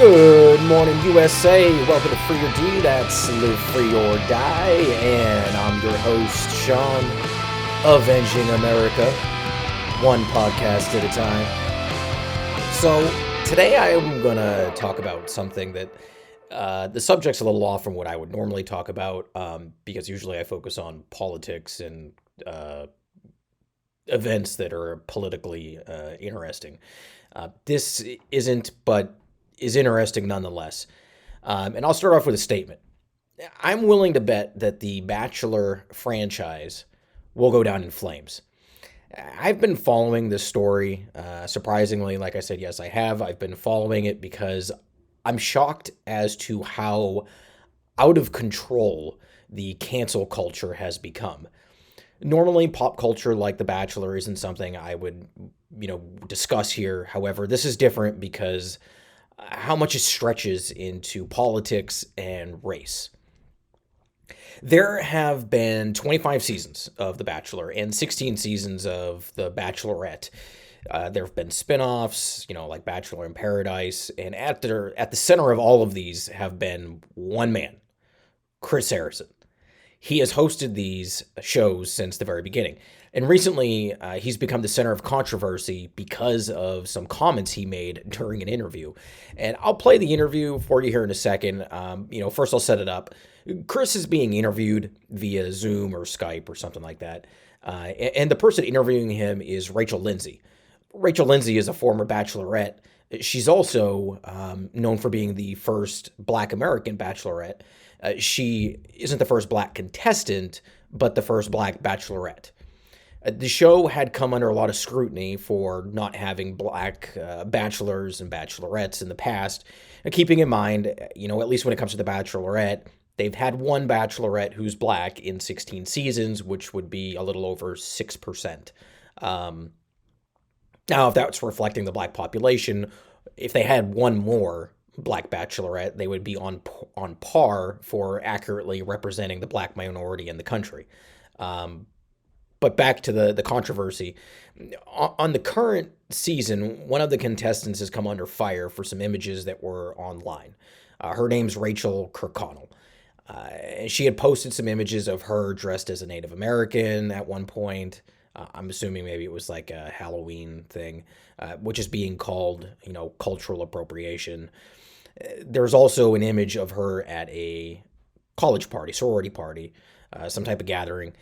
Good morning, USA. Welcome to Free or D. That's Live Free or Die. And I'm your host, Sean, Avenging America, one podcast at a time. So today I am going to talk about something that the subject's a little off from what I would normally talk about because usually I focus on politics and events that are politically interesting. This isn't, but is interesting nonetheless. And I'll start off with a statement. I'm willing to bet that the Bachelor franchise will go down in flames. I've been following this story, surprisingly. Like I said, yes, I have. I've been following it because I'm shocked as to how out of control the cancel culture has become. Normally, pop culture like The Bachelor isn't something I would, discuss here. However, this is different because how much it stretches into politics and race. There have been 25 seasons of The Bachelor and 16 seasons of The Bachelorette. There have been spin-offs, like Bachelor in Paradise, and at the center of all of these have been one man, Chris Harrison. He has hosted these shows since the very beginning. And recently, he's become the center of controversy because of some comments he made during an interview. And I'll play the interview for you here in a second. First I'll set it up. Chris is being interviewed via Zoom or Skype or something like that. And the person interviewing him is Lindsey. Lindsey is a former Bachelorette. She's also known for being the first Black American Bachelorette. She isn't the first Black contestant, but the first Black Bachelorette. The show had come under a lot of scrutiny for not having Black bachelors and bachelorettes in the past. Keeping in mind, at least when it comes to the Bachelorette, they've had one Bachelorette who's Black in 16 seasons, which would be a little over 6%. Now, if that's reflecting the Black population, if they had one more Black Bachelorette, they would be on par for accurately representing the Black minority in the country. But back to the controversy. On the current season, one of the contestants has come under fire for some images that were online. Her name's Rachel Kirkconnell. She had posted some images of her dressed as a Native American at one point. I'm assuming maybe it was like a Halloween thing, which is being called, cultural appropriation. There's also an image of her at a college party, sorority party, some type of gathering.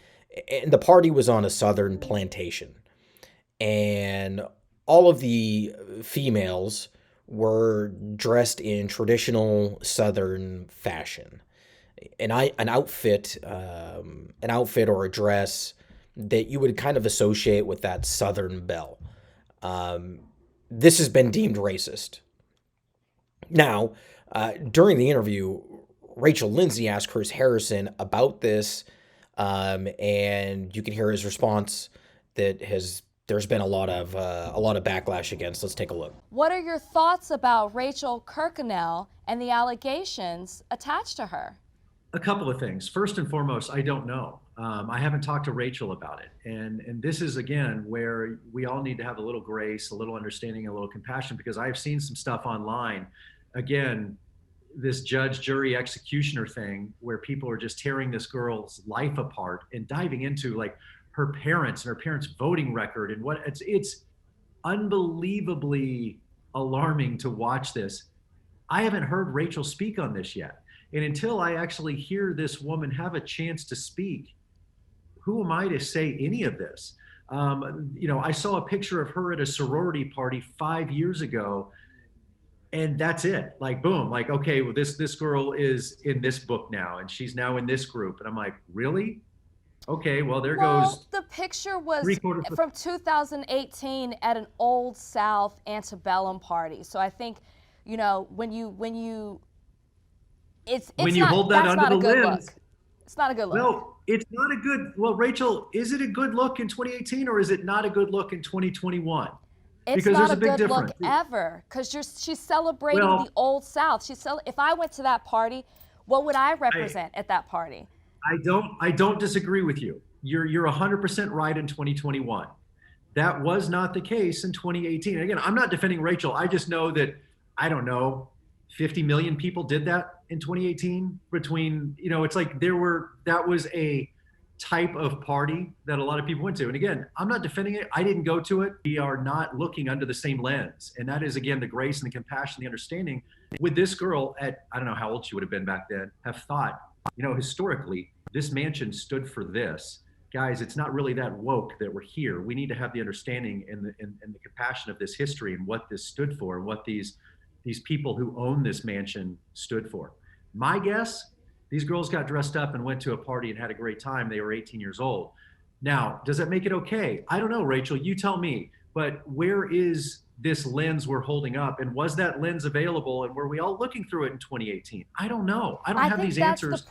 And the party was on a southern plantation. And all of the females were dressed in traditional southern fashion. An outfit or a dress that you would kind of associate with that southern belle. This has been deemed racist. Now, during the interview, Lindsey asked Chris Harrison about this, and you can hear his response that there's been a lot of backlash against. Let's take a look. What are your thoughts about Rachel Kirkconnell and the allegations attached to her? A couple of things. First and foremost, I don't know. I haven't talked to Rachel about it. And this is, again, where we all need to have a little grace, a little understanding, a little compassion, because I've seen some stuff online. Again, this judge, jury, executioner thing where people are just tearing this girl's life apart and diving into like her parents and her parents' voting record and what it's unbelievably alarming to watch this. I haven't heard Rachel speak on this yet. And until I actually hear this woman have a chance to speak, who am I to say any of this? I saw a picture of her at a sorority party 5 years ago, and that's it. Like, boom, like, okay, well, this girl is in this book now, and she's now in this group. And I'm like, really? Okay, well, there goes. The picture was from 2018 at an Old South antebellum party. So I think, when you hold that under the lens, it's not a good look. Well, it's not a good. Well, Rachel, is it a good look in 2018 or is it not a good look in 2021? It's because not there's a a big good difference. look ever, because she's celebrating the Old South. If I went to that party, what would I represent at that party? I don't disagree with you. You're 100% right in 2021. That was not the case in 2018. Again, I'm not defending Rachel. I just know that, I don't know, 50 million people did that in 2018 between, it's like that was a type of party that a lot of people went to. And again, I'm not defending it. I didn't go to it. We are not looking under the same lens. And that is, again, the grace and the compassion, the understanding. With this girl at, I don't know how old she would have been back then, have thought, historically, this mansion stood for this. Guys, it's not really that woke that we're here. We need to have the understanding and the compassion of this history and what this stood for and what these people who own this mansion stood for. My guess, these girls got dressed up and went to a party and had a great time. They were 18 years old. Now, does that make it okay? I don't know, Rachel, you tell me. But where is this lens we're holding up? And was that lens available? And were we all looking through it in 2018? I don't know. I don't have these answers.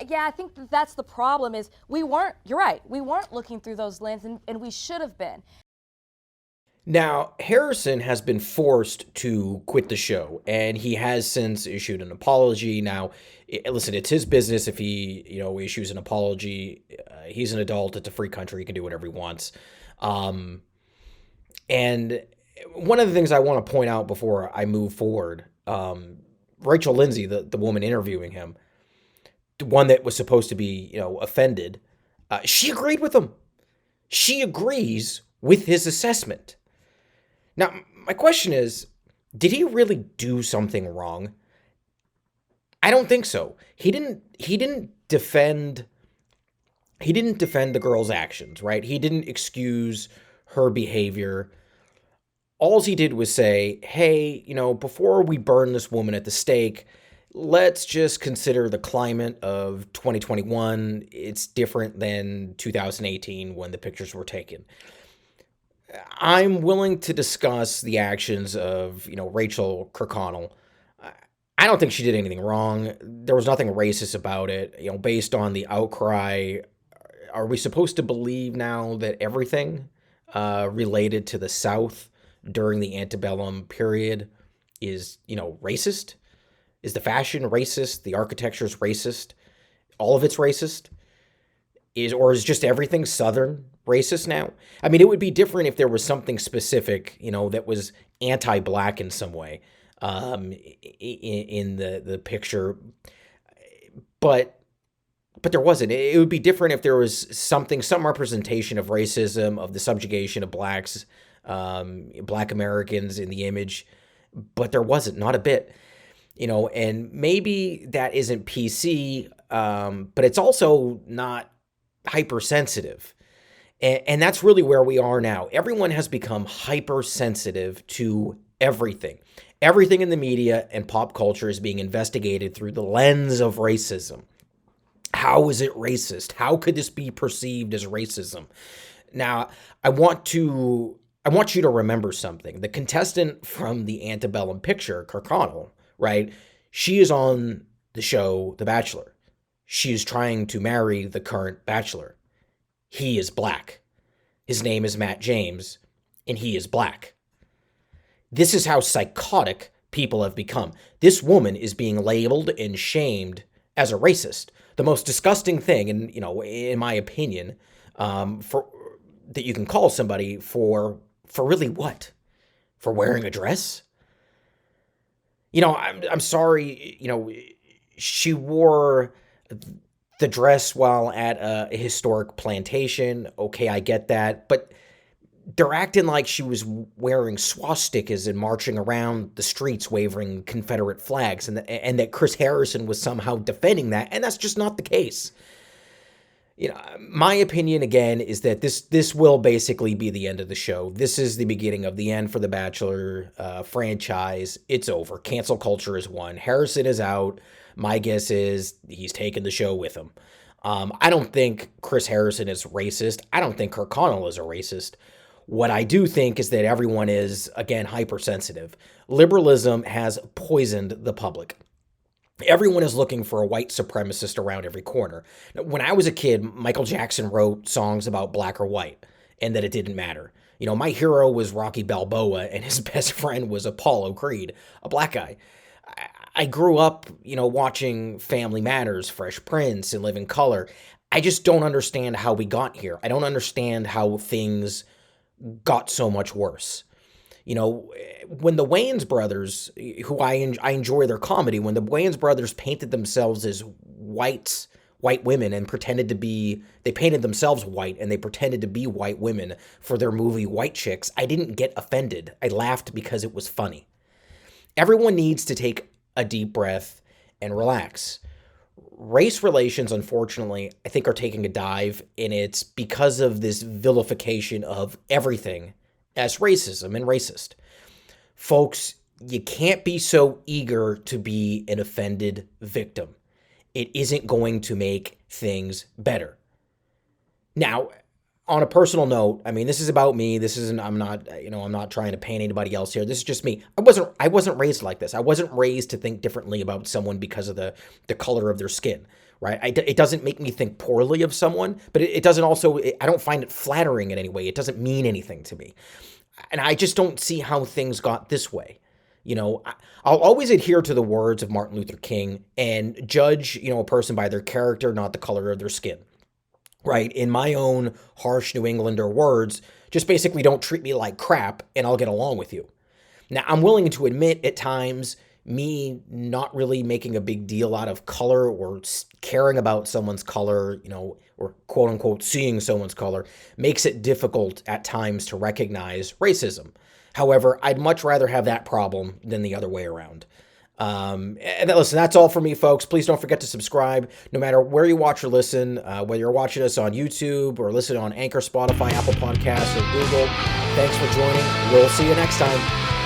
Yeah, I think that's the problem is we weren't, you're right, we weren't looking through those lenses and we should have been. Now, Harrison has been forced to quit the show, and he has since issued an apology. Now, listen, it's his business if he, issues an apology. He's an adult. It's a free country. He can do whatever he wants. And one of the things I want to point out before I move forward, Rachel Lindsey, the woman interviewing him, the one that was supposed to be, offended, she agreed with him. She agrees with his assessment. Now, my question is, did he really do something wrong? I don't think so. He didn't defend the girl's actions, right? He didn't excuse her behavior. All he did was say, hey, before we burn this woman at the stake, let's just consider the climate of 2021. It's different than 2018 when the pictures were taken. I'm willing to discuss the actions of, Rachel Kirkconnell. I don't think she did anything wrong. There was nothing racist about it. Based on the outcry, are we supposed to believe now that everything related to the South during the antebellum period is, racist? Is the fashion racist? The architecture's racist? All of it's racist? Or is just everything Southern racist now? I mean, it would be different if there was something specific, that was anti-black in some way in the picture. But there wasn't. It would be different if there was some representation of racism, of the subjugation of blacks, Black Americans in the image. But there wasn't, not a bit. And maybe that isn't PC, but it's also not hypersensitive. And that's really where we are now. Everyone has become hypersensitive to everything. Everything in the media and pop culture is being investigated through the lens of racism. How is it racist? How could this be perceived as racism? Now, I want you to remember something. The contestant from the antebellum picture, Kirkconnell, right? She is on the show The Bachelor. She is trying to marry the current bachelor. He is black. His name is Matt James, and he is black. This is how psychotic people have become. This woman is being labeled and shamed as a racist. The most disgusting thing, and in my opinion, for that you can call somebody for really what? For wearing a dress? I'm sorry. She wore the dress while at a historic plantation. Okay, I get that. But they're acting like she was wearing swastikas and marching around the streets waving Confederate flags, and that Chris Harrison was somehow defending that. And that's just not the case. My opinion, again, is that this will basically be the end of the show. This is the beginning of the end for the Bachelor franchise. It's over. Cancel culture is won. Harrison is out. My guess is he's taking the show with him. I don't think Chris Harrison is racist. I don't think Kirkconnell is a racist. What I do think is that everyone is, again, hypersensitive. Liberalism has poisoned the public. Everyone is looking for a white supremacist around every corner. When I was a kid, Michael Jackson wrote songs about black or white, and that it didn't matter. My hero was Rocky Balboa, and his best friend was Apollo Creed, a black guy. I grew up, watching Family Matters, Fresh Prince, and Living Color. I just don't understand how we got here. I don't understand how things got so much worse. You know, when the Wayans brothers, who I enjoy their comedy, when the Wayans brothers painted themselves as white women and they painted themselves white and they pretended to be white women for their movie White Chicks, I didn't get offended. I laughed because it was funny. Everyone needs to take a deep breath and relax. Race relations, unfortunately, I think are taking a dive, and it's because of this vilification of everything as racism and racist. Folks, you can't be so eager to be an offended victim. It isn't going to make things better. Now, on a personal note, I mean, this is about me. I'm not trying to paint anybody else here. This is just me. I wasn't raised like this. I wasn't raised to think differently about someone because of the color of their skin, right? It doesn't make me think poorly of someone, but it doesn't also, I don't find it flattering in any way. It doesn't mean anything to me. And I just don't see how things got this way. You know, I'll always adhere to the words of Martin Luther King and judge, a person by their character, not the color of their skin. Right? In my own harsh New Englander words, just basically don't treat me like crap and I'll get along with you. Now, I'm willing to admit at times me not really making a big deal out of color or caring about someone's color, or quote unquote seeing someone's color makes it difficult at times to recognize racism. However, I'd much rather have that problem than the other way around. And listen, that's all for me, folks. Please don't forget to subscribe no matter where you watch or listen, whether you're watching us on YouTube or listening on Anchor, Spotify, Apple Podcasts, or Google. Thanks for joining. We'll see you next time.